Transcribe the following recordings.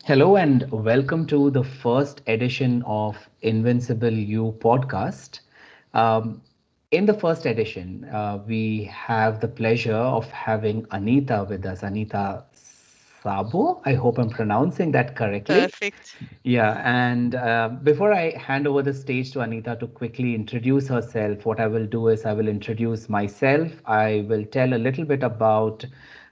Hello and welcome to the first edition of Invincible-You Podcast. Um, in the first edition, we have the pleasure of having Anita with us, Anita Szabo. I hope I'm pronouncing that correctly. Perfect. Yeah, and before I hand over the stage to Anita to quickly introduce herself, what I will do is I will introduce myself. I will tell a little bit about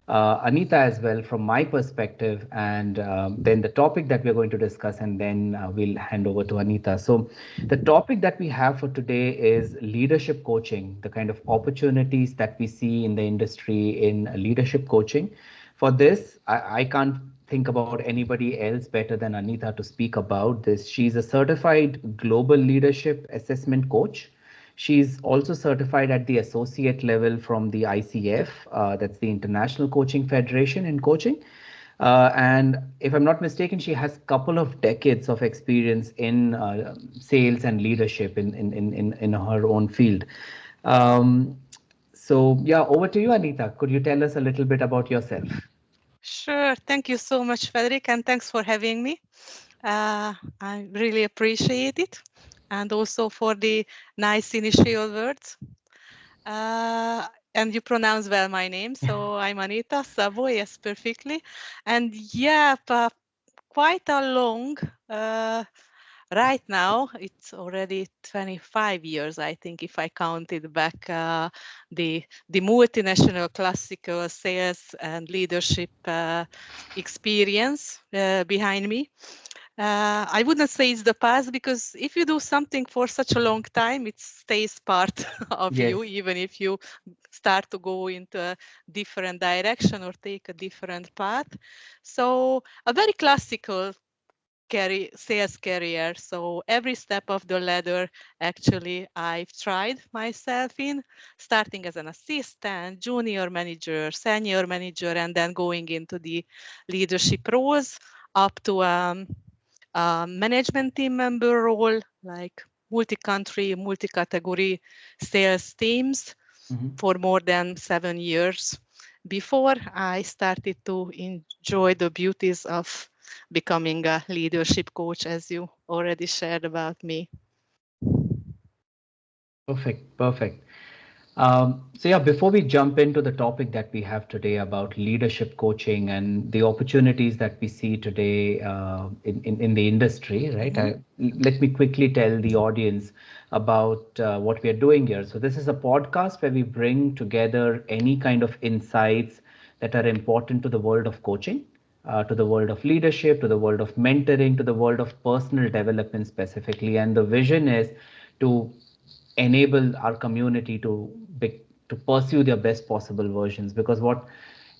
Anita as well from my perspective, and then the topic that we're going to discuss, and then we'll hand over to Anita. So, the topic that we have for today is leadership coaching, the kind of opportunities that we see in the industry in leadership coaching. For this, I can't think about anybody else better than Anita to speak about this. She's a certified global leadership assessment coach. She's also certified at the associate level from the ICF, that's the International Coaching Federation in coaching. And if I'm not mistaken, she has a couple of decades of experience in sales and leadership in her own field. Um, so, yeah, over to you, Anita. Could you tell us a little bit about yourself? Sure. Thank you so much, Frederick, and thanks for having me. I really appreciate it, and also for the nice initial words. And you pronounce well my name, so I'm Anita Szabo, yes, perfectly. And yeah, quite a long. Right now, it's already 25 years, I think, if I counted back the multinational classical sales and leadership experience behind me. I wouldn't say it's the past because if you do something for such a long time, it stays part of Yes. you, even if you start to go into a different direction or take a different path. So, a very classical sales career. So every step of the ladder, actually, I've tried myself in, starting as an assistant, junior manager, senior manager, and then going into the leadership roles up to a management team member role, like multi-country, multi-category sales teams Mhm. for more than 7 years before I started to enjoy the beauties of becoming a leadership coach, as you already shared about me. Perfect, perfect. So yeah, before we jump into the topic that we have today about leadership coaching and the opportunities that we see today in the industry, right? Mhm. Let me quickly tell the audience about what we are doing here. So this is a podcast where we bring together any kind of insights that are important to the world of coaching, to the world of leadership, to the world of mentoring, to the world of personal development specifically. And the vision is to enable our community to pursue their best possible versions, because what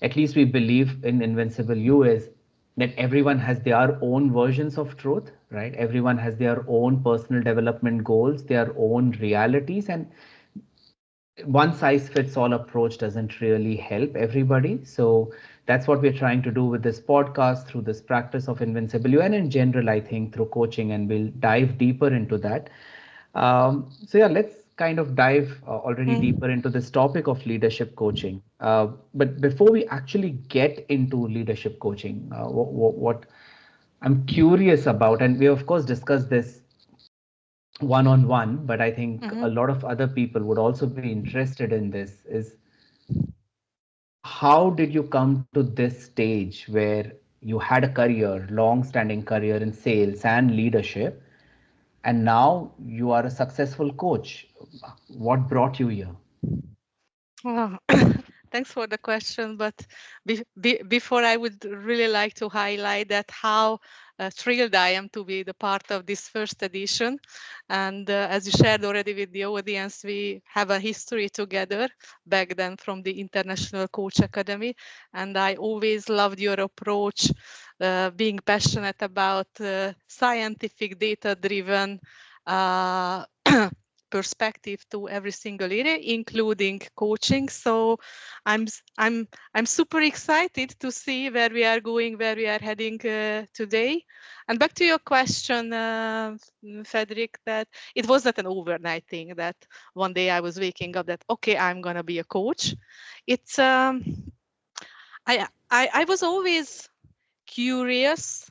at least we believe in Invincible You is that everyone has their own versions of truth, right? Everyone has their own personal development goals, their own realities, and one size fits all approach doesn't really help everybody. So that's what we're trying to do with this podcast, through this practice of Invincible You, and in general, I think through coaching, and we'll dive deeper into that. So yeah, let's kind of dive already Mm. deeper into this topic of leadership coaching. But before we actually get into leadership coaching, what I'm curious about, and we of course discussed this one on one, but I think a Mhm. lot of other people would also be interested in this, is how did you come to this stage where you had a career, long-standing career in sales and leadership, and now you are a successful coach? What brought you here? Oh, thanks for the question. But before, I would really like to highlight that how thrilled I am to be the part of this first edition. And as you shared already with the audience, we have a history together back then from the International Coach Academy. And I always loved your approach, being passionate about scientific, data-driven perspective to every single area, including coaching. So I'm super excited to see where we are going, where we are heading today. And back to your question, Frederick, that it was not an overnight thing that one day I was waking up that, okay, I'm gonna be a coach. It's I was always curious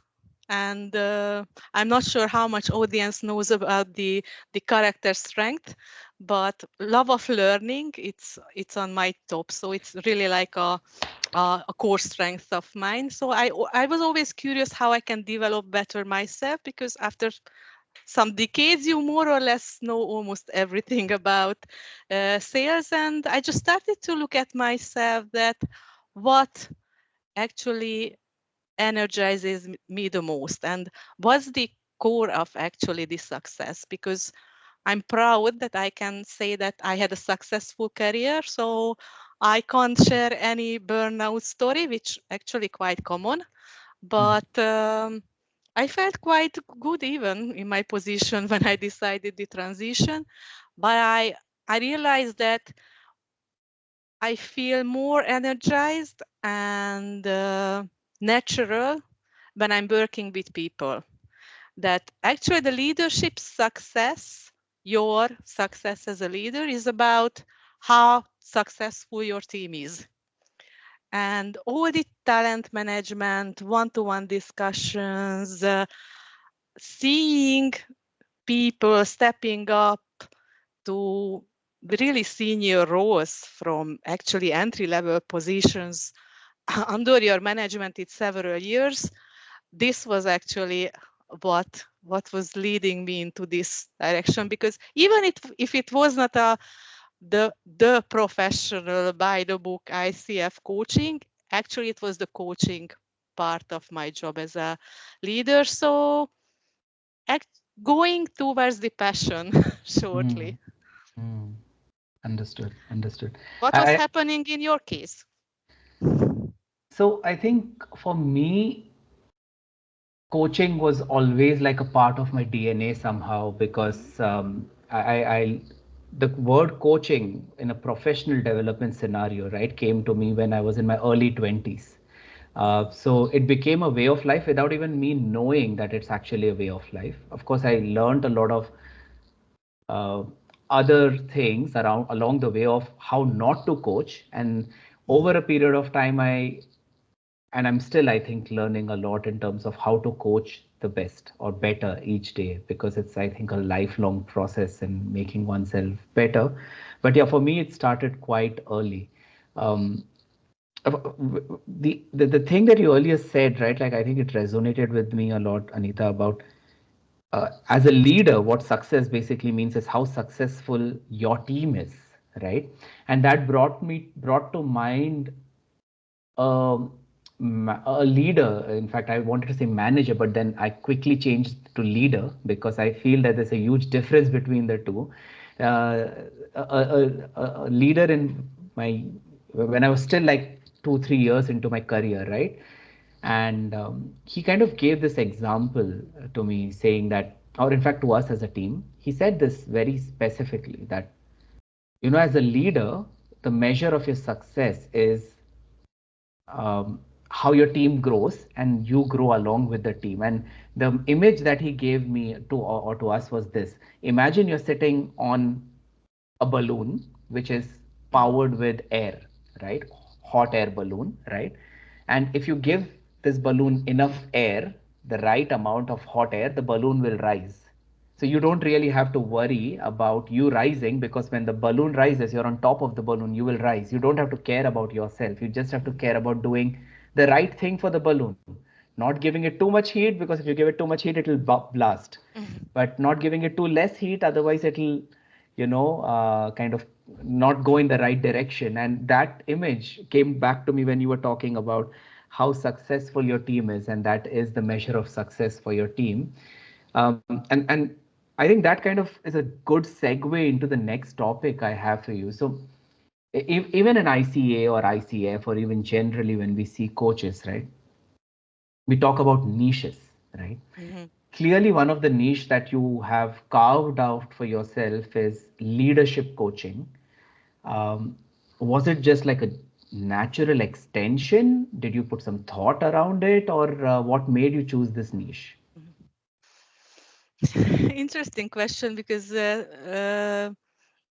and I'm not sure how much audience knows about the character strength, but love of learning, it's on my top. So it's really like a core strength of mine. So I was always curious how I can develop better myself, because after some decades you more or less know almost everything about sales, and I just started to look at myself, that what actually energizes me the most, and what's the core of actually this success, because I'm proud that I can say that I had a successful career. So I can't share any burnout story, which actually quite common, but I felt quite good even in my position when I decided the transition. But I realized that I feel more energized and natural when I'm working with people. That actually the leadership success, your success as a leader, is about how successful your team is. And all the talent management, one-to-one discussions, seeing people stepping up to really senior roles from actually entry-level positions under your management in several years, this was actually what was leading me into this direction. Because even if it was not the professional by the book ICF coaching, actually it was the coaching part of my job as a leader. So act, going towards the passion Mm, shortly. mm. Understood. Understood. What was I happening in your case? so I think for me, coaching was always like a part of my DNA somehow because the word coaching in a professional development scenario, right, came to me when I was in my early 20s. So it became a way of life without even me knowing that it's actually a way of life. Of course, I learned a lot of uh, other things around along the way of how not to coach, and over a period of time, I'm still, I think, learning a lot in terms of how to coach the best or better each day, because it's, I think, a lifelong process in making oneself better. But yeah, for me, it started quite early. Um, the thing that you earlier said, right? Like, I think it resonated with me a lot, Anita, about as a leader, what success basically means is how successful your team is, right? And that brought to mind um, a leader. In fact, I wanted to say manager, but then I quickly changed to leader because I feel that there's a huge difference between the two. Uh, a leader in my when I was still like 2 3 years into my career, right? And he kind of gave this example to me, saying that, or in fact, to us as a team, he said this very specifically that, as a leader, the measure of your success is how your team grows and you grow along with the team. And the image that he gave me or to us was this: imagine you're sitting on a balloon which is powered with air, right? Hot air balloon, right? And if you give this balloon enough air, the right amount of hot air, the balloon will rise. So you don't really have to worry about you rising, because when the balloon rises, you're on top of the balloon, you will rise. You don't have to care about yourself. You just have to care about doing the right thing for the balloon. Not giving it too much heat, because if you give it too much heat, it will blast. But not giving it too less heat, otherwise it'll, kind of not go in the right direction. And that image came back to me when you were talking about how successful your team is, and that is the measure of success for your team. And I think that kind of is a good segue into the next topic I have for you. So even in ICA or ICF, or even generally when we see coaches, right, we talk about niches, right? Mhm. Clearly, one of the niche that you have carved out for yourself is leadership coaching. Um, was it just like a natural extension? Did you put some thought around it, or what made you choose this niche? Interesting question, because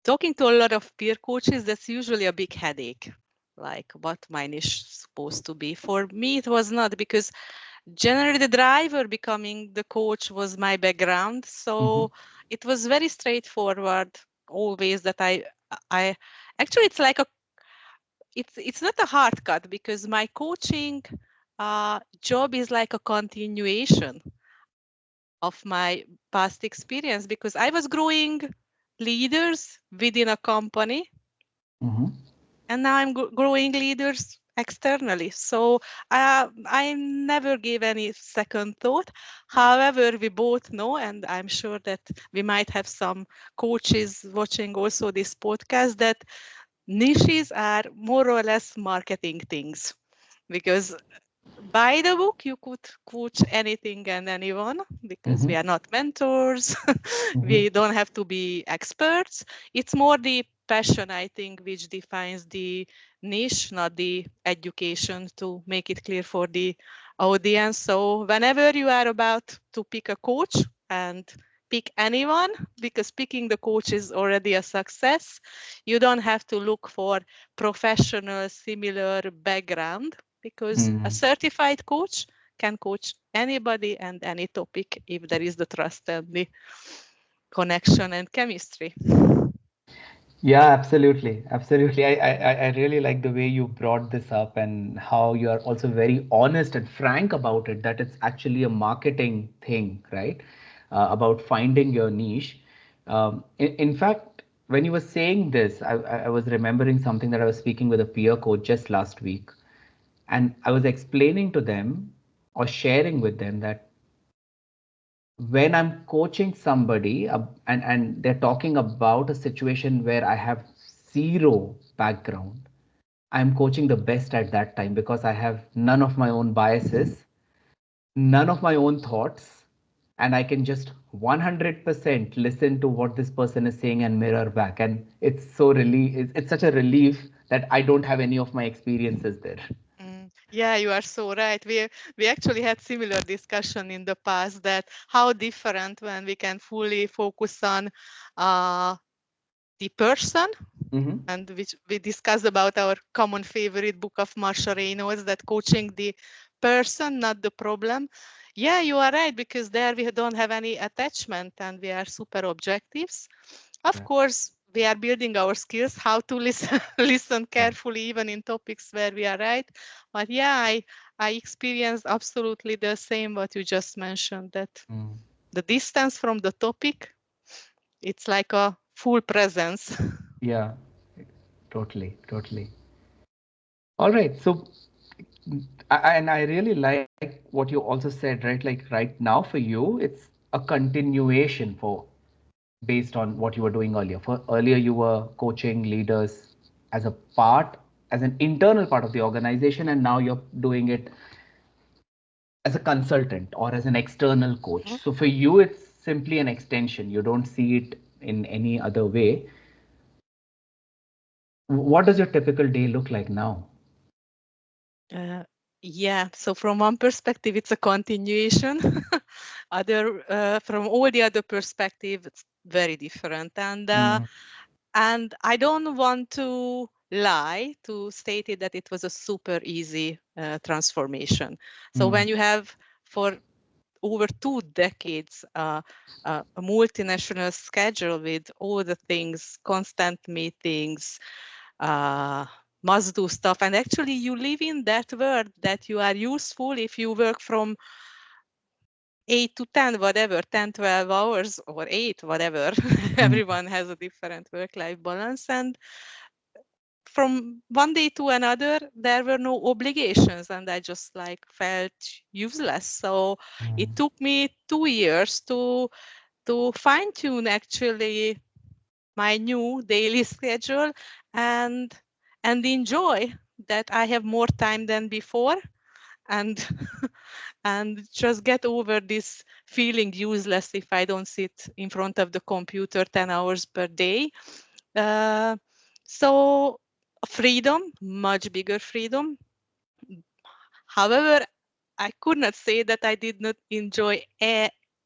talking to a lot of peer coaches, that's usually a big headache. Like, what my niche is supposed to be. For me, it was not, because generally the driver becoming the coach was my background. So it was very straightforward always that I actually it's like a it's not a hard cut because my coaching job is like a continuation of my past experience because I was growing leaders within a company and now I'm growing leaders externally. So I never gave any second thought. However, we both know, and I'm sure that we might have some coaches watching also this podcast, that niches are more or less marketing things because by the book you could coach anything and anyone because we are not mentors. We don't have to be experts. It's more the passion, I think, which defines the niche, not the education, to make it clear for the audience. So whenever you are about to pick a coach, and pick anyone, because picking the coach is already a success, you don't have to look for professional similar background because a certified coach can coach anybody and any topic if there is the trust and the connection and chemistry. Yeah, absolutely. Absolutely. I really like the way you brought this up and how you are also very honest and frank about it, that it's actually a marketing thing, right? About finding your niche. In fact, when you were saying this, I was remembering something that I was speaking with a peer coach just last week. And I was explaining to them or sharing with them that when I'm coaching somebody and they're talking about a situation where I have zero background, I'm coaching the best at that time because I have none of my own biases, none of my own thoughts, and I can just 100% listen to what this person is saying and mirror back. And it's such a relief that I don't have any of my experiences there. Yeah, you are so right. We actually had similar discussion in the past that how different when we can fully focus on the person, and which we discussed about our common favorite book of Marsha Reynolds, that coaching the person, not the problem. Yeah, you are right, because there we don't have any attachment and we are super objectives. Of course, we are building our skills how to listen listen carefully even in topics where we are right. But yeah, I experienced absolutely the same what you just mentioned, that the distance from the topic, it's like a full presence. Yeah, totally, totally. All right. So, and I really like what you also said, right? Like right now for you, it's a continuation for based on what you were doing earlier. For earlier, you were coaching leaders as a part, as an internal part of the organization, and now you're doing it as a consultant or as an external coach. So for you, it's simply an extension. You don't see it in any other way. What does your typical day look like now? Uh, yeah, so from one perspective, it's a continuation. From all the other perspective, it's very different. And I don't want to lie to state it that it was a super easy transformation. So when you have for over 2 decades a multinational schedule with all the things, constant meetings, uh, must do stuff, and actually you live in that world that you are useful if you work from 8 to 10, whatever, 10, 12 hours or 8, whatever. Everyone has a different work-life balance. And from one day to another, there were no obligations and I just like felt useless. So it took me 2 years to fine tune actually my new daily schedule and enjoy that I have more time than before, and and just get over this feeling useless if I don't sit in front of the computer 10 hours per day. Uh, so freedom, much bigger freedom. However, I could not say that I did not enjoy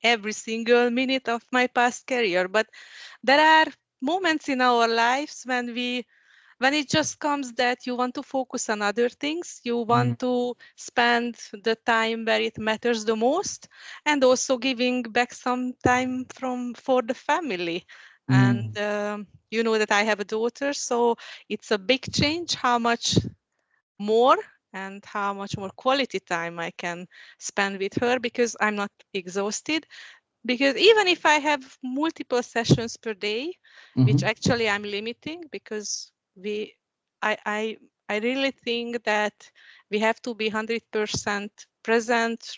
every single minute of my past career, but there are moments in our lives when we when it just comes that you want to focus on other things, you Mm, want to spend the time where it matters the most, and also giving back some time for the family. And mm, you know that I have a daughter, so it's a big change how much more and how much more quality time I can spend with her, because I'm not exhausted. Because even if I have multiple sessions per day, which mhm, actually I'm limiting, because I, I, I really think that we have to be 100% present,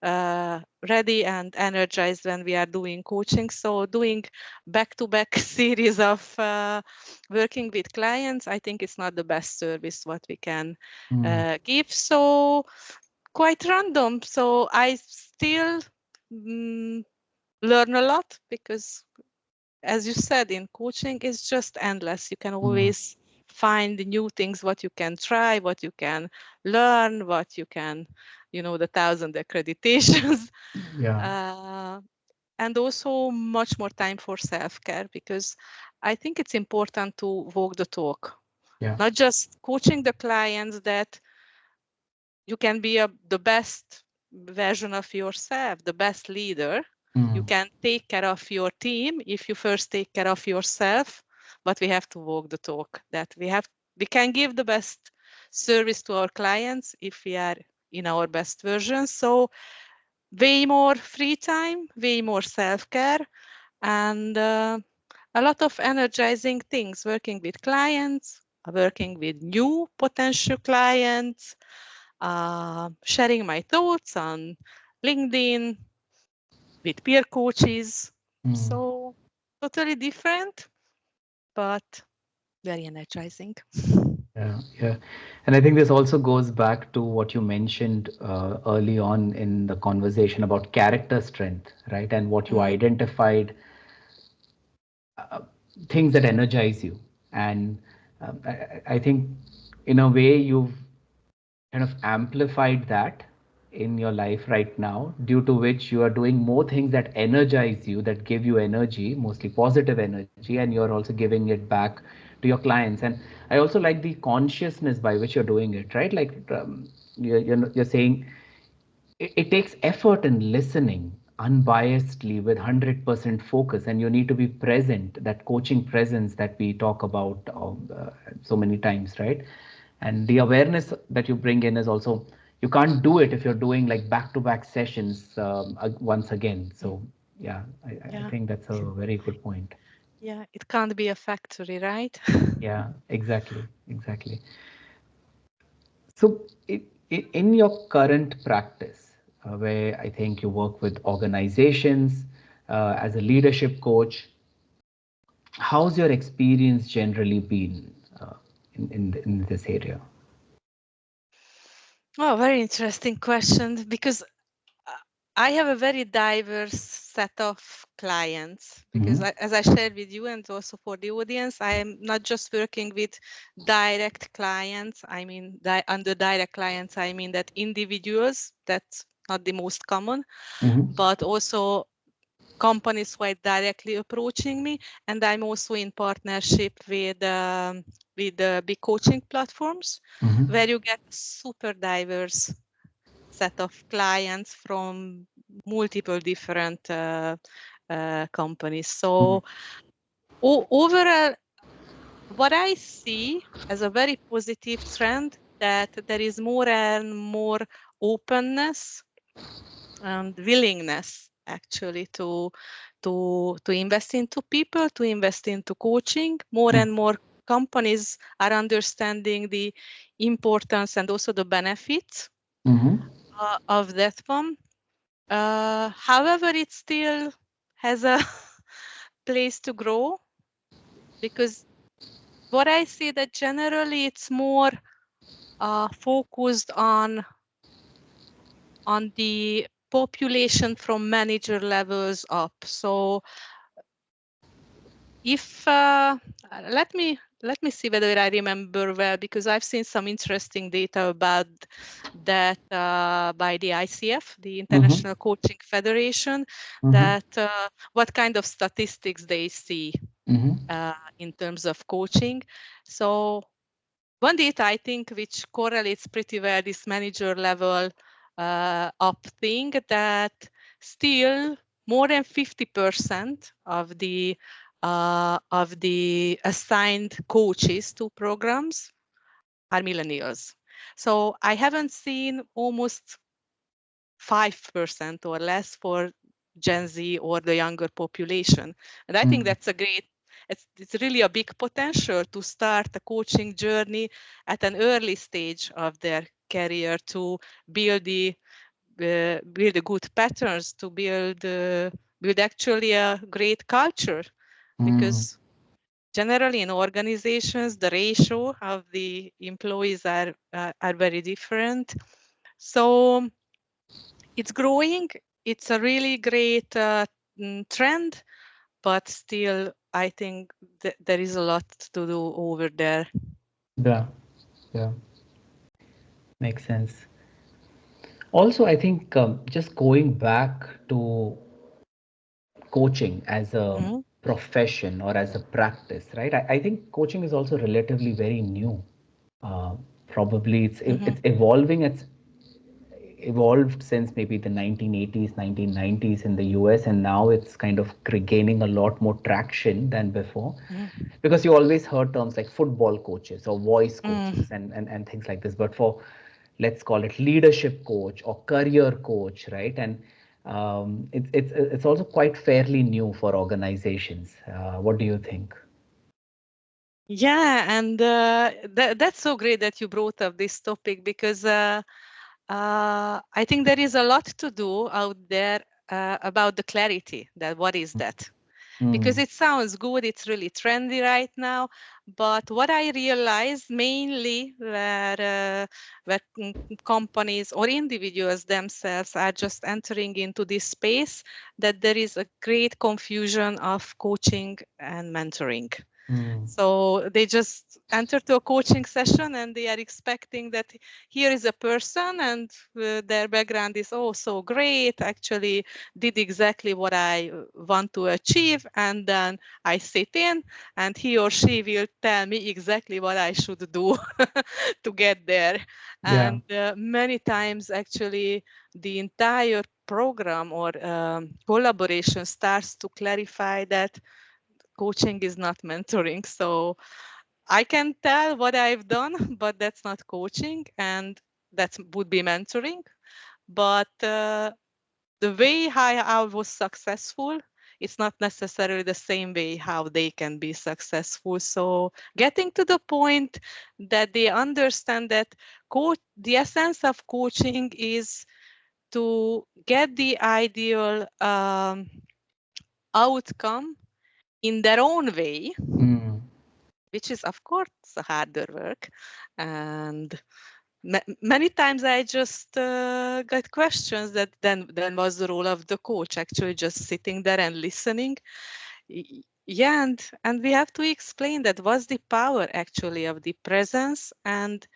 ready and energized when we are doing coaching. So doing back-to-back series of working with clients, I think it's not the best service what we can mm, give. So quite random. So I still learn a lot, because as you said, in coaching it's just endless. You can mm. always find new things what you can try, what you can learn, what you can, the 1,000 accreditations. Yeah, uh, and also much more time for self-care, because I think it's important to walk the talk, yeah. not just coaching the clients that you can be the best version of yourself, the best leader. You Mm, can take care of your team if you first take care of yourself, but we have to walk the talk, that we can give the best service to our clients if we are in our best version. So way more free time, way more self-care, and a lot of energizing things, working with clients, working with new potential clients, sharing my thoughts on LinkedIn with peer coaches. mm. So totally different, but very energizing. Yeah, yeah. And I think this also goes back to what you mentioned early on in the conversation about character strength, right? And what you Mm, identified, uh, things that energize you. And I think in a way you've kind of amplified that in your life right now, due to which you are doing more things that energize you, that give you energy, mostly positive energy, and you're also giving it back to your clients. And I also like the consciousness by which you're doing it, right? Like, you're saying it takes effort in listening unbiasedly with 100% focus, and you need to be present, that coaching presence that we talk about so many times, right? And the awareness that you bring in is also, you can't do it if you're doing like back to back sessions, once again. So yeah, I yeah, think that's a very good point. yeah, it can't be a factory, right? Yeah, exactly, exactly. So, in your current practice, where I think you work with organizations as a leadership coach, how's your experience generally been in this area? Oh, very interesting question, because uh, I have a very diverse set of clients, because Mm-hmm. as I shared with you and also for the audience, I am not just working with direct clients. I mean, under direct clients, I mean that individuals, that's not the most common, Mm-hmm. but also companies who are directly approaching me. And I'm also in partnership with the big coaching platforms, Mm-hmm. where you get super diverse set of clients from multiple different companies. So overall, what I see as a very positive trend, that there is more and more openness and willingness actually to invest into people, to invest into coaching. More and more companies are understanding the importance and also the benefits Mm-hmm. of that one. However, it still has a place to grow, because what I see that generally it's more focused on the population from manager levels up. So if let me see whether I remember well, because I've seen some interesting data about that by the ICF, the Mm-hmm. International Coaching Federation, Mm-hmm. that what kind of statistics they see. in terms of coaching. So one data I think which correlates pretty well this manager level up thing, that still more than 50% of the assigned coaches to programs are millennials. So I haven't seen almost 5% or less for Gen Z or the younger population. And I think that's a great, it's really a big potential to start a coaching journey at an early stage of their career, to build the good patterns, to build actually a great culture. Because generally in organizations, the ratio of the employees are very different. So it's growing. It's a really great trend, but still, I think there is a lot to do over there. Yeah, yeah, makes sense. Also, I think just going back to coaching as a Mm-hmm. profession or as a practice, right? I think coaching is also relatively very new. Uh, Probably Mm-hmm. it's evolving. It's evolved since maybe the 1980s, 1990s in the US, and now it's kind of gaining a lot more traction than before. Mm-hmm. Because you always heard terms like football coaches or voice Mm-hmm. coaches and things like this. But for, let's call it, leadership coach or career coach, right? And it's also quite fairly new for organizations. What do you think? Yeah, and that's so great that you brought up this topic, because I think there is a lot to do out there about the clarity that what is that. Because Mm, it sounds good, it's really trendy right now. But what I realized mainly where companies or individuals themselves are just entering into this space, that there is a great confusion of coaching and mentoring. mm, So they just enter to a coaching session and they are expecting that here is a person and their background is oh so great, actually did exactly what I want to achieve, and then I sit in and he or she will tell me exactly what I should do to get there. yeah, And many times actually the entire program or collaboration starts to clarify that coaching is not mentoring. So I can tell what I've done, but that's not coaching, and that would be mentoring. But the way how I was successful, it's not necessarily the same way how they can be successful. So getting to the point that they understand that the essence of coaching is to get the ideal outcome in their own way, mm, which is of course a harder work. And many times I just got questions that then was the role of the coach, actually just sitting there and listening. Yeah, and we have to explain that what's the power actually of the presence, and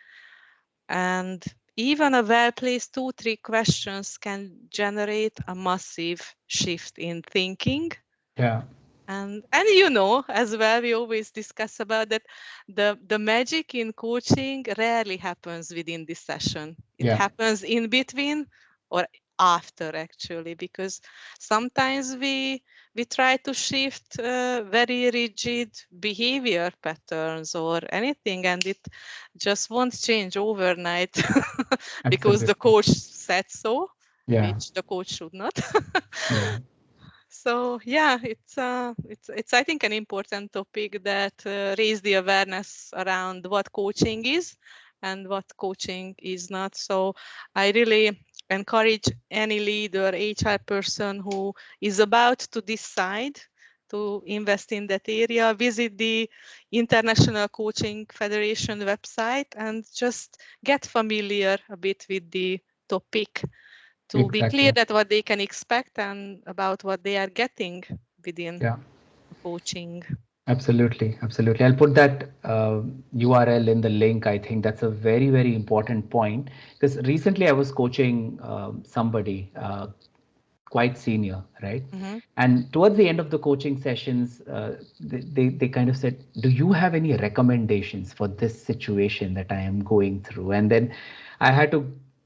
even a well-placed 2-3 questions can generate a massive shift in thinking. yeah, And you know as well, we always discuss about that the magic in coaching rarely happens within this session. It yeah, happens in between or after, actually, because sometimes we try to shift very rigid behavior patterns or anything, and it just won't change overnight because the absolutely. coach said so, Yeah, which the coach should not. yeah, So yeah, it's I think an important topic that raise the awareness around what coaching is and what coaching is not. So I really encourage any leader, HR person who is about to decide to invest in that area, visit the International Coaching Federation website and just get familiar a bit with the topic, to be clear exactly. that what they can expect and about what they are getting within Yeah. coaching. Absolutely, absolutely. I'll put that URL in the link. I think that's a very, very important point because recently I was coaching somebody quite senior, right? Mm-hmm. And towards the end of the coaching sessions, they kind of said, "Do you have any recommendations for this situation that I am going through?" And then I had to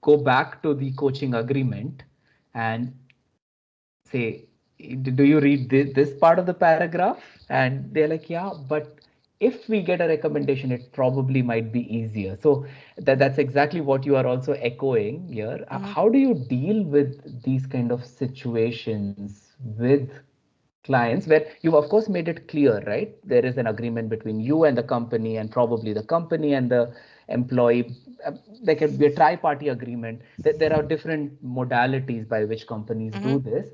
go back to the coaching agreement and say, "Do you read this part of the paragraph?" And they're like, "Yeah, but if we get a recommendation, it probably might be easier." So that's exactly what you are also echoing here. Mm-hmm. How do you deal with these kind of situations with clients where you've of course made it clear, right? There is an agreement between you and the company, and probably the company and the employee. There can be a tri-party agreement. That there are different modalities by which companies Mm-hmm. do this.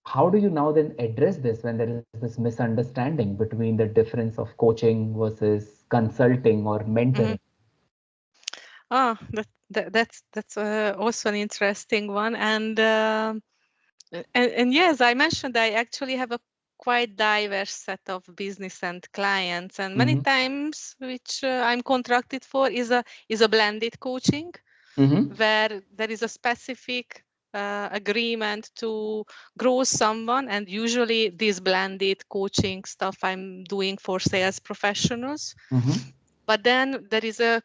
How do you now then address this when there is this misunderstanding between the difference of coaching versus consulting or Mm-hmm. mentoring? Ah, that's also an interesting one, and yes, I mentioned I actually have a quite diverse set of business and clients, and many Mm-hmm. times which I'm contracted for is a blended coaching Mm-hmm. where there is a specific agreement to grow someone, and usually this blended coaching stuff I'm doing for sales professionals. Mm-hmm. But then there is a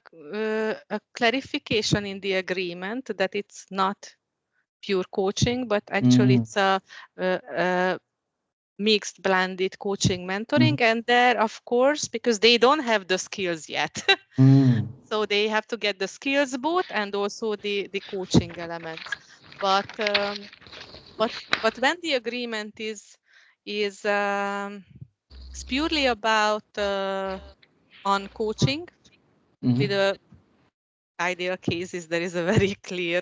clarification in the agreement that it's not pure coaching, but actually Mm-hmm. it's a mixed blended coaching Mm-hmm. mentoring. And there, of course, because they don't have the skills yet. Mm-hmm. So they have to get the skills both and also the coaching elements. But but when the agreement is it's purely about on coaching with Mm-hmm. a ideal cases, there is a very clear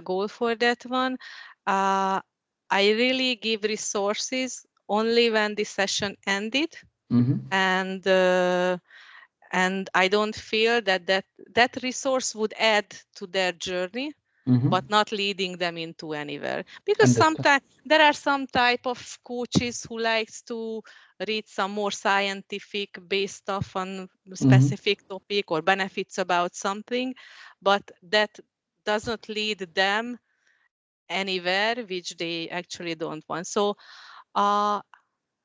goal for that one. Uh, I really give resources only when the session ended, Mm-hmm. and uh, and I don't feel that resource would add to their journey, Mm-hmm. but not leading them into anywhere. Because Understood. sometimes there are some type of coaches who likes to read some more scientific based stuff on Mm-hmm. specific topic or benefits about something, but that doesn't lead them anywhere which they actually don't want. So uh,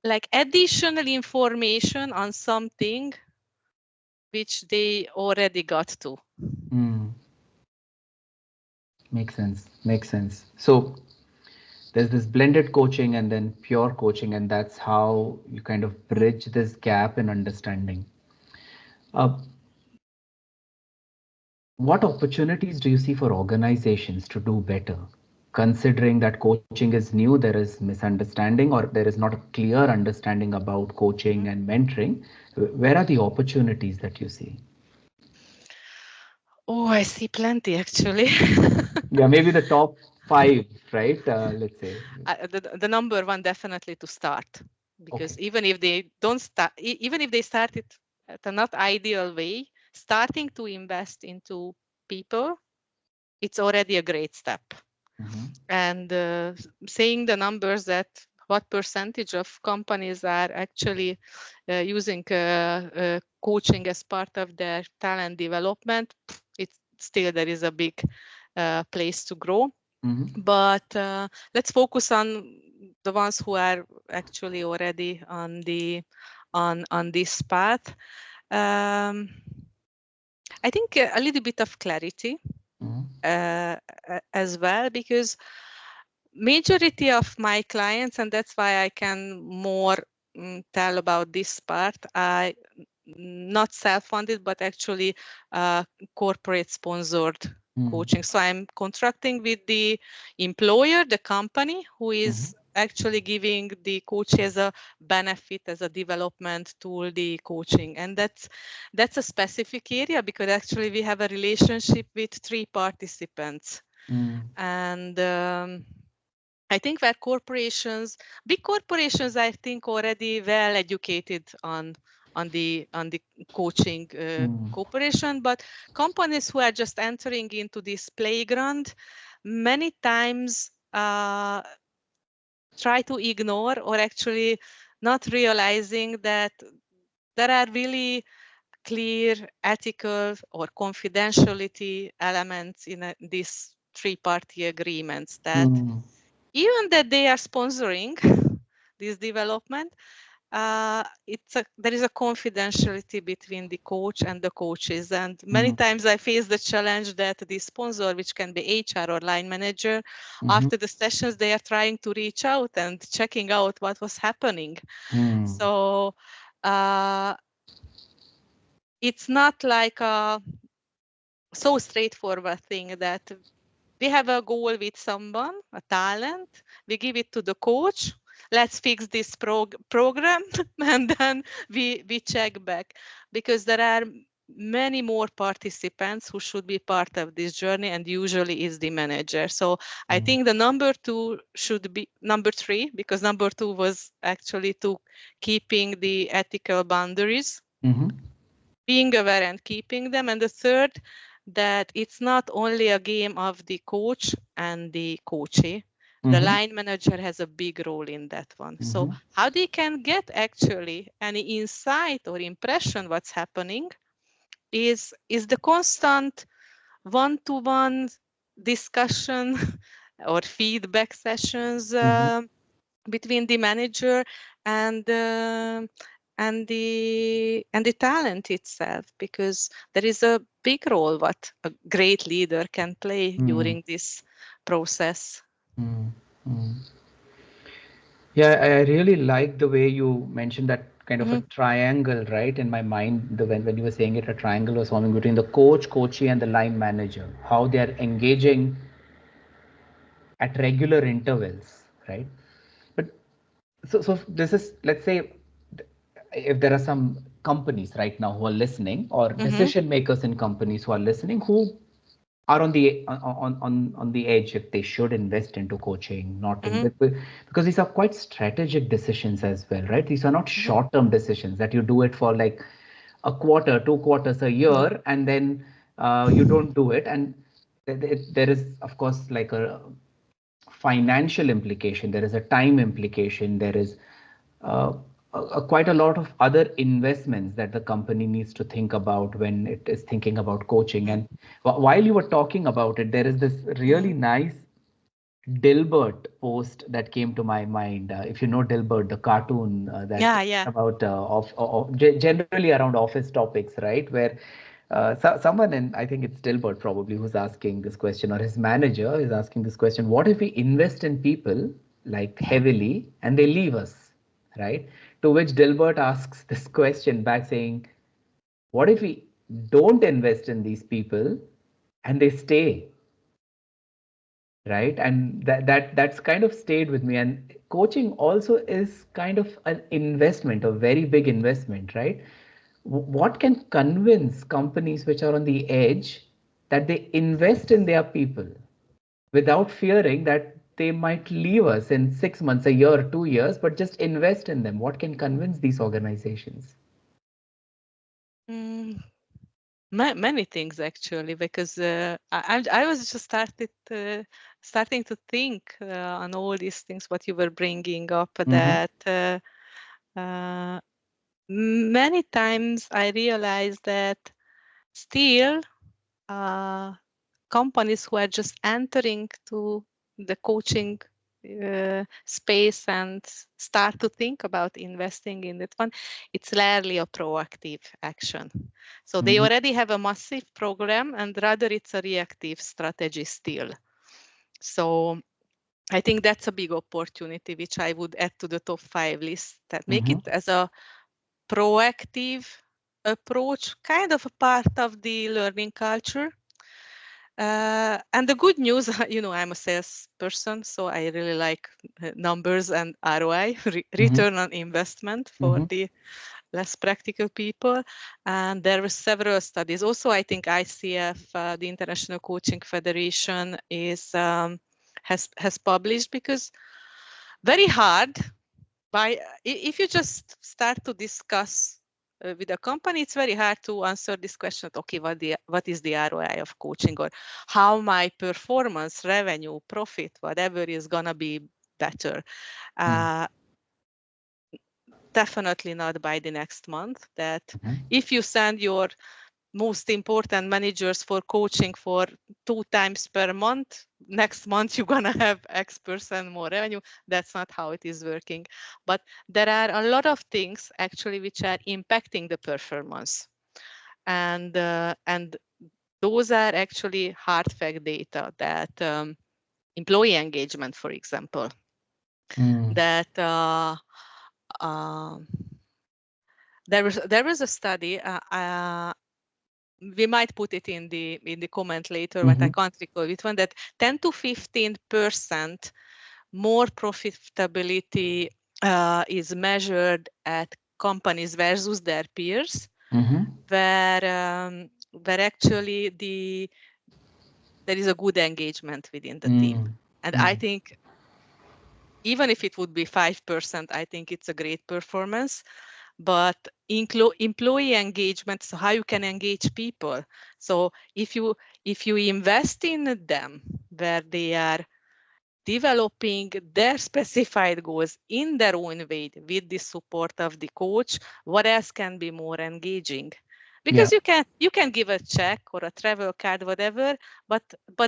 like additional information on something which they already got to. Mm. Makes sense. Makes sense. So there's this blended coaching and then pure coaching, and that's how you kind of bridge this gap in understanding. Uh, what opportunities do you see for organizations to do better? Considering that coaching is new, there is misunderstanding or there is not a clear understanding about coaching Mhm. and mentoring. Where are the opportunities that you see? Oh, I see plenty actually. Yeah, maybe the top five, right? Let's say. The number one definitely to start, because Okay. even if they don't start, even if they start it at a not ideal way, starting to invest into people, it's already a great step. Mm-hmm. And saying the numbers that what percentage of companies are actually using coaching as part of their talent development, it's still there is a big place to grow. Mm-hmm. But let's focus on the ones who are actually already on this path. um, I think a little bit of clarity Mm-hmm. as well, because majority of my clients, and that's why I can more tell about this part, I not self-funded but actually corporate sponsored coaching. So I'm contracting with the employer, the company, who Mm-hmm. is actually giving the coach as a benefit, as a development tool, the coaching. And that's a specific area, because actually we have a relationship with 3 participants. Mm-hmm. And I think where big corporations, I think already well educated on the coaching cooperation, but companies who are just entering into this playground many times try to ignore, or actually not realizing that there are really clear ethical or confidentiality elements in this three-party agreements that even that they are sponsoring this development, there is a confidentiality between the coach and the coaches. And many times I face the challenge that the sponsor, which can be HR or line manager, after the sessions, they are trying to reach out and checking out what was happening. So it's not like a so straightforward thing that we have a goal with someone, a talent, we give it to the coach, let's fix this program, and then we check back, because there are many more participants who should be part of this journey, and usually is the manager. So I think the number two should be number three, because number two was actually to keeping the ethical boundaries, being aware and keeping them. And the third, that it's not only a game of the coach and the coachee. The line manager has a big role in that one. So how they can get actually any insight or impression what's happening is the constant one-to-one discussion or feedback sessions between the manager and the talent itself, because there is a big role what a great leader can play during this process. Yeah, I really like the way you mentioned that kind of a triangle, right? In my mind, when you were saying it, a triangle was forming between the coach, coachee, and the line manager. How they are engaging at regular intervals, right? But so this is, let's say, if there are some companies right now who are listening, or decision makers in companies who are listening, who are on the edge if they should invest into coaching, not in, because these are quite strategic decisions as well, right? These are not short-term decisions that you do it for like a quarter, 2 quarters, a year, and then you don't do it. And there is, of course, like a financial implication, there is a time implication, there is quite a lot of other investments that the company needs to think about when it is thinking about coaching. And while you were talking about it, there is this really nice Dilbert post that came to my mind. If you know Dilbert, the cartoon about generally around office topics, right? Where someone, and I think it's Dilbert probably, who's asking this question, or his manager is asking this question: what if we invest in people like heavily and they leave us, right? To which Dilbert asks this question back, saying, what if we don't invest in these people and they stay? Right, and that's kind of stayed with me. And coaching also is kind of an investment, a very big investment, right? What can convince companies which are on the edge that they invest in their people without fearing that they might leave us in 6 months, a year, 2 years, but just invest in them? What can convince these organizations? Many things actually, because I was just starting to think on all these things what you were bringing up, that many times I realized that still companies who are just entering to the coaching space and start to think about investing in that one, it's rarely a proactive action. So they already have a massive program, and rather it's a reactive strategy still. So I think that's a big opportunity which I would add to the top 5 list, that make it as a proactive approach, kind of a part of the learning culture. And the good news, I'm a salesperson, so I really like numbers and ROI, return on investment for the less practical people. And there were several studies. Also, I think ICF, the International Coaching Federation, has published, because very hard if you just start to discuss with a company, it's very hard to answer this question. Okay, what is the ROI of coaching, or how my performance, revenue, profit, whatever is gonna be better? Definitely not by the next month. That if you send your most important managers for coaching for 2 times per month, next month you're gonna have X% more revenue. That's not how it is working. But there are a lot of things actually which are impacting the performance, and those are actually hard fact data that employee engagement, for example, that there was a study. We might put it in the comment later, but I can't recall which one. That 10 to 15% more profitability is measured at companies versus their peers, where actually there is a good engagement within the team. And I think even if it would be 5%, I think it's a great performance. But employee engagement, so how you can engage people. So if you invest in them where they are developing their specified goals in their own way with the support of the coach, what else can be more engaging? Because you can give a check or a travel card, whatever, but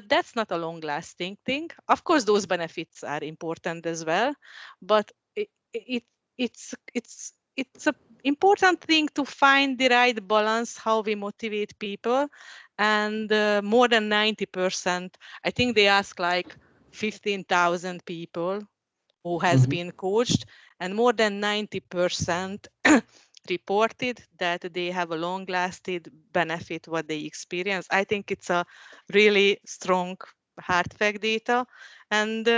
that's not a long-lasting thing. Of course, those benefits are important as well, but it's a important thing to find the right balance, how we motivate people. And more than 90%, I think they ask like 15,000 people who has been coached, and more than 90% reported that they have a long-lasting benefit what they experience. I think it's a really strong hard fact data. And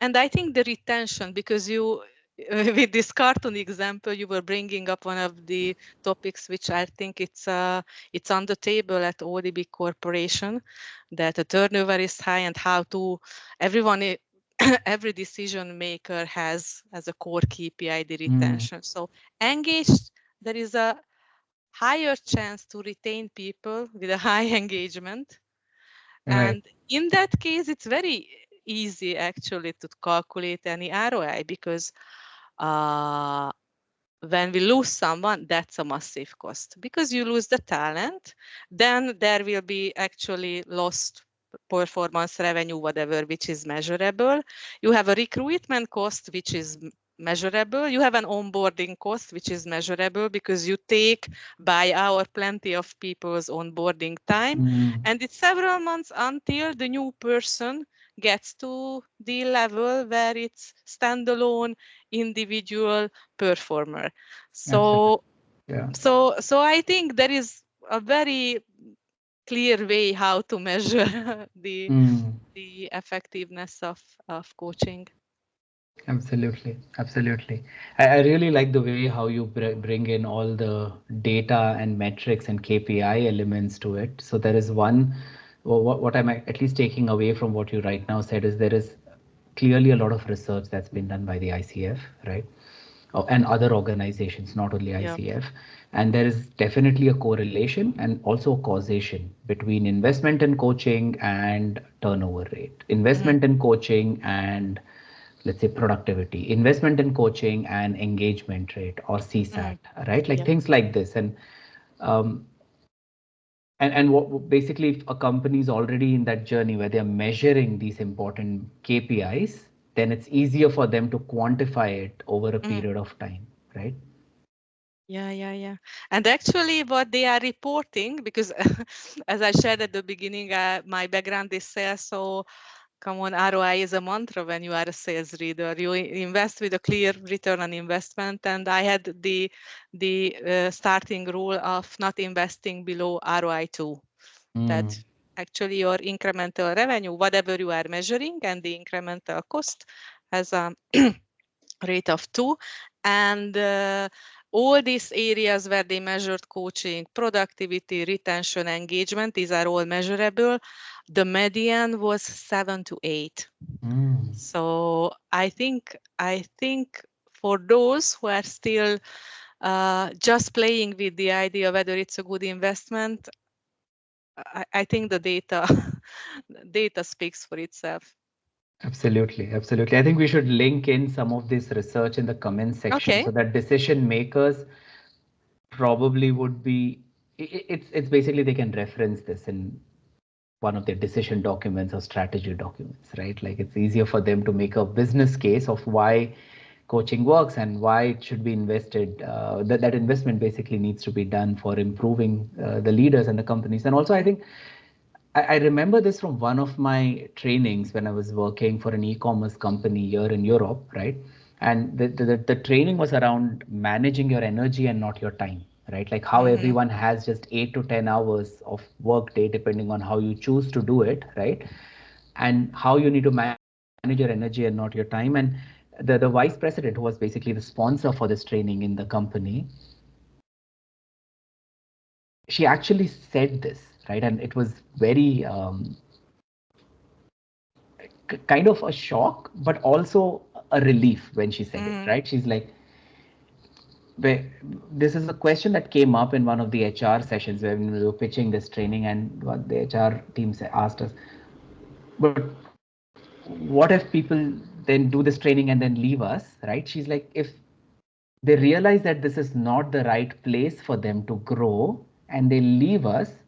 I think the retention, because you with this cartoon example, you were bringing up one of the topics which I think it's on the table at all the big corporation, that the turnover is high and how to everyone every decision maker has as a core KPI the retention. So engaged, there is a higher chance to retain people with a high engagement. And in that case, it's very easy actually to calculate any ROI, because when we lose someone, that's a massive cost, because you lose the talent, then there will be actually lost performance revenue, whatever, which is measurable. You have a recruitment cost, which is measurable. You have an onboarding cost, which is measurable, because you take by hour plenty of people's onboarding time, and it's several months until the new person gets to the level where it's standalone individual performer. So I think there is a very clear way how to measure the effectiveness of coaching. Absolutely. I really like the way how you bring in all the data and metrics and KPI elements to it. So there is one, what I'm at least taking away from what you right now said is there is clearly a lot of research that's been done by the ICF, right? And other organizations, not only ICF. And there is definitely a correlation and also a causation between investment in coaching and turnover rate, investment in coaching and, let's say, productivity, investment in coaching and engagement rate or CSAT, right? Like things like this. Um, and what basically, if a company is already in that journey where they're measuring these important KPIs, then it's easier for them to quantify it over a period of time, right? Yeah. And actually what they are reporting, because as I shared at the beginning, my background is sales, so come on, ROI is a mantra when you are a sales leader. You invest with a clear return on investment, and I had the starting rule of not investing below ROI 2. That actually your incremental revenue, whatever you are measuring, and the incremental cost has a rate of 2. And all these areas where they measured coaching, productivity, retention, engagement, these are all measurable. The median was 7 to 8. So I think for those who are still just playing with the idea whether it's a good investment, I think the data speaks for itself. Absolutely. I think we should link in some of this research in the comment section Okay. so that decision makers probably would be it's basically they can reference this in one of their decision documents or strategy documents, right? Like it's easier for them to make a business case of why coaching works and why it should be invested. That investment basically needs to be done for improving the leaders and the companies. And also, I think I remember this from one of my trainings when I was working for an e-commerce company here in Europe, right? And the training was around managing your energy and not your time, right? Like how Mm-hmm. everyone has just 8 to 10 hours of work day, depending on how you choose to do it, right? And how you need to manage your energy and not your time. And the vice president, who was basically the sponsor for this training in the company, she actually said this, right? And it was very kind of a shock, but also a relief when she said it, Mm-hmm. right? She's like, this is a question that came up in one of the HR sessions when we were pitching this training, and what the HR team asked us, but what if people then do this training and then leave us, right? She's like, if they realize that this is not the right place for them to grow and they leave us,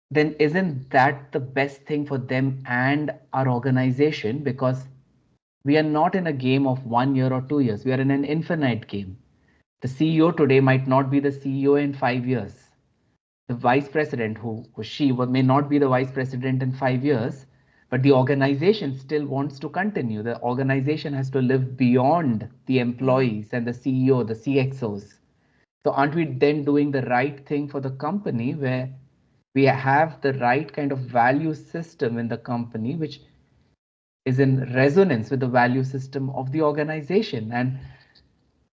then isn't that the best thing for them and our organization? Because we are not in a game of 1 year or 2 years. We are in an infinite game. The CEO today might not be the CEO in 5 years. The vice president, who she may not be the vice president in 5 years, but the organization still wants to continue. The organization has to live beyond the Mm-hmm. employees and the CEO, the CXOs. So aren't we then doing the right thing for the company where we have the right kind of value system in the company, which is in resonance with the value system of the organization? And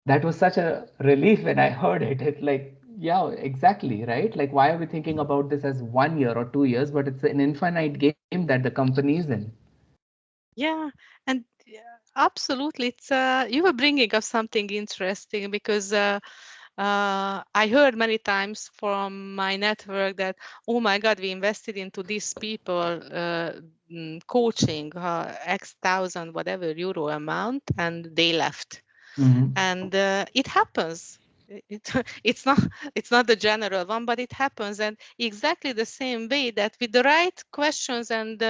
that was such a relief when I heard it. It's like, yeah, exactly, right? Like, why are we thinking about this as 1 year or 2 years, but it's an infinite game that the company is in? Yeah, and absolutely, it's you were bringing up something interesting because I heard many times from my network that, oh my God, we invested into these people coaching X thousand whatever euro amount, and they left. Mm-hmm. And it happens. It's not it's not the general one, but it happens, and exactly the same way that with the right questions and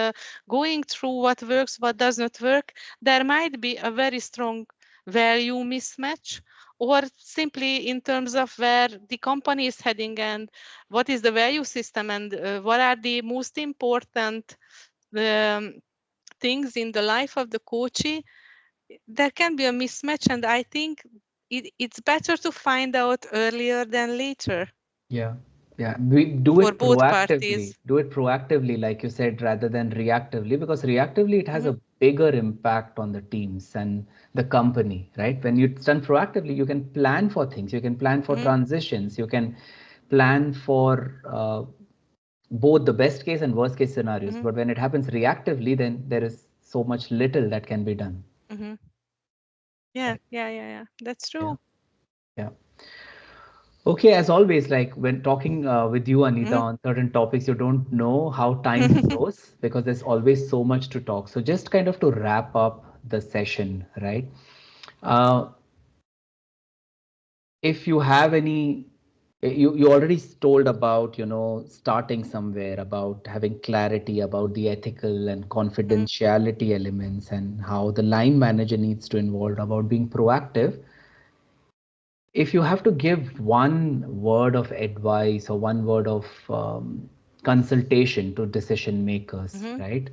going through what works, what does not work, there might be a very strong value mismatch, or simply in terms of where the company is heading and what is the value system, and what are the most important um, things in the life of the coachee. There can be a mismatch, and I think it's better to find out earlier than later Yeah. Yeah. We do for it both proactively. parties. Do it proactively, like you said, rather than reactively, because reactively it has Mhm, a bigger impact on the teams and the company, right? When it's done proactively, you can plan for things, you can plan for mhm, transitions, you can plan for both the best case and worst case scenarios. mhm, But when it happens reactively, then there is so much little that can be done. mhm. Yeah, Right. yeah, yeah, yeah. That's Yeah. true. Yeah. Okay, as always, like when talking with you, Anita, Mhm. on certain topics, you don't know how time flows because there's always so much to talk. So, just kind of to wrap up the session, right? Uh, if you have any, you already told about, starting somewhere, about having clarity about the ethical and Mhm, confidentiality elements and how the line manager needs to involve about being proactive. If you have to give one word of advice or one word of consultation to decision makers, mhm. right?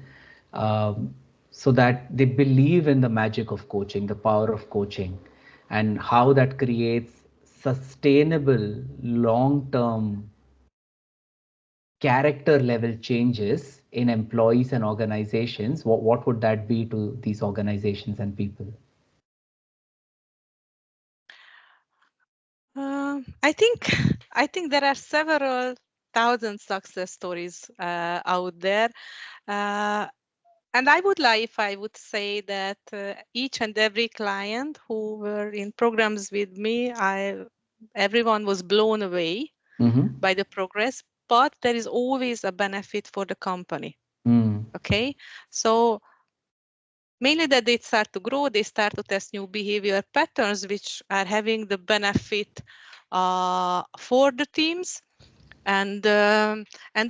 Um, so that they believe in the magic of coaching, the power of coaching, and how that creates sustainable, long term character level changes in employees and organizations. What would that be to these organizations and people? I think I think there are several thousand success stories out there. Uh, And I would lie if I would say that each and every client who were in programs with me, everyone was blown away Mm-hmm. by the progress, but there is always a benefit for the company. Mm. Okay, so mainly that they start to grow, they start to test new behavior patterns, which are having the benefit for the teams. And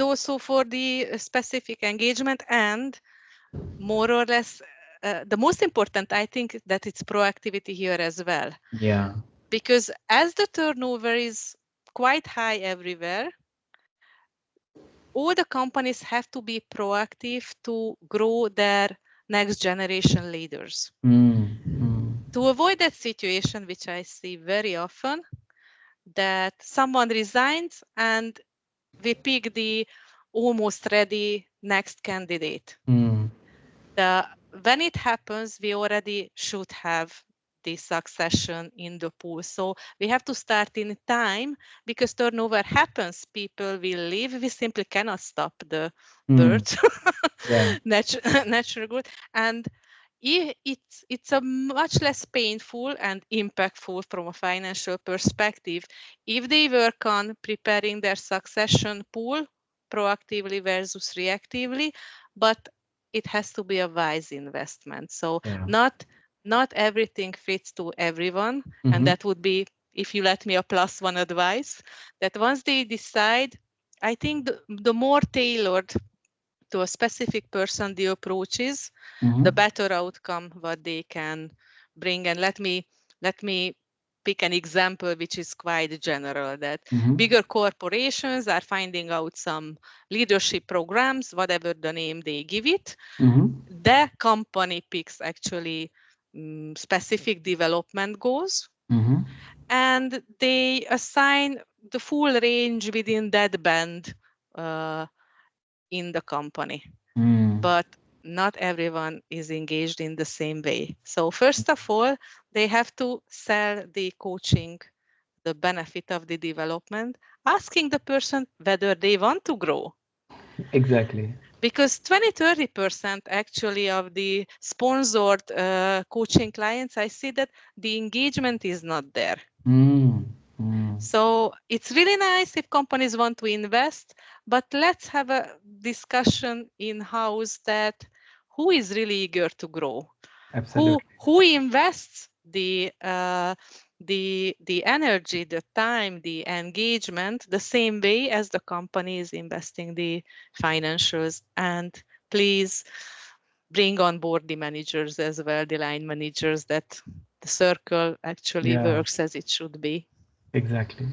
also for the specific engagement, and more or less the most important, I think, that it's proactivity here as well, Yeah. because as the turnover is quite high everywhere, all the companies have to be proactive to grow their next generation leaders. To avoid that situation, which I see very often, that someone resigns and we pick the almost ready next candidate. When it happens, we already should have the succession in the pool. So we have to start in time, because turnover happens. People will leave. We simply cannot stop the birth, Yeah. natural growth. And it's a much less painful and impactful from a financial perspective if they work on preparing their succession pool proactively versus reactively, but it has to be a wise investment. So not everything fits to everyone, and that would be, if you let me, a +1 advice, that once they decide, I think the more tailored to a specific person the approach is, the better outcome what they can bring. And let me pick an example which is quite general, that bigger corporations are finding out some leadership programs, whatever the name they give it. The company picks actually specific development goals, and they assign the full range within that band in the company. But not everyone is engaged in the same way. So first of all, they have to sell the coaching, the benefit of the development, asking the person whether they want to grow. Exactly. Because 20-30% actually of the sponsored coaching clients, I see that the engagement is not there. So it's really nice if companies want to invest, but let's have a discussion in-house that who is really eager to grow, Absolutely. who invests the energy, the time, the engagement, the same way as the company is investing the financials. And please bring on board the managers as well, the line managers, that the circle actually works as it should be. Exactly.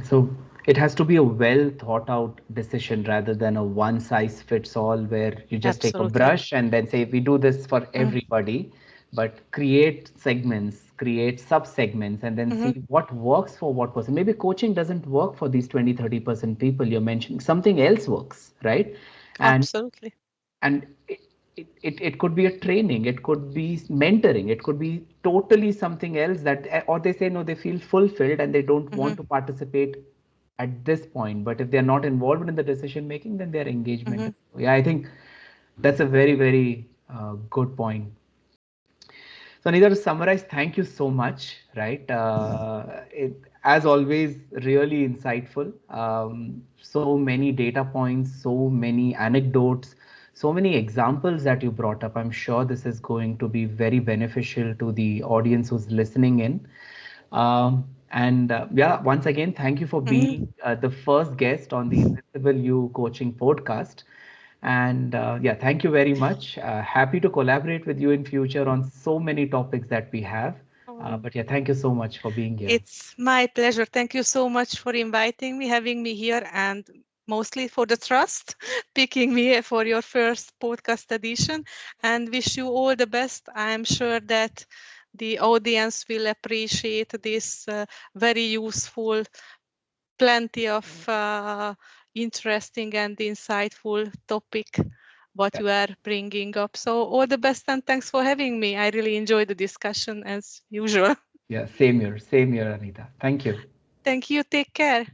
So it has to be a well thought out decision rather than a one size fits all where you just take a Absolutely. brush and then say we do this for everybody, but create segments, create sub segments, and then see what works for what person. Maybe coaching doesn't work for these 20-30% people you're mentioning. Something else works, right? And Absolutely. and it could be a training, it could be mentoring, it could be totally something else that, or they say no, they feel fulfilled and they don't want to participate at this point, but if they're not involved in the decision making, then their engagement I think that's a very good point. So Anita, to summarize, thank you so much. Right, as always, really insightful. So many data points, so many anecdotes, so many examples that you brought up. I'm sure this is going to be very beneficial to the audience who's listening in. And once again, thank you for being the first guest on the Invincible-You Coaching podcast. And thank you very much. Happy to collaborate with you in future on so many topics that we have. But thank you so much for being here. It's my pleasure. Thank you so much for inviting me, having me here, and mostly for the trust, picking me for your first podcast edition, and wish you all the best. I'm sure that the audience will appreciate this very useful, plenty of interesting and insightful topic what you are bringing up. So all the best, and thanks for having me. I really enjoyed the discussion as usual. Yeah, same here, Anita. Thank you. Thank you. Take care.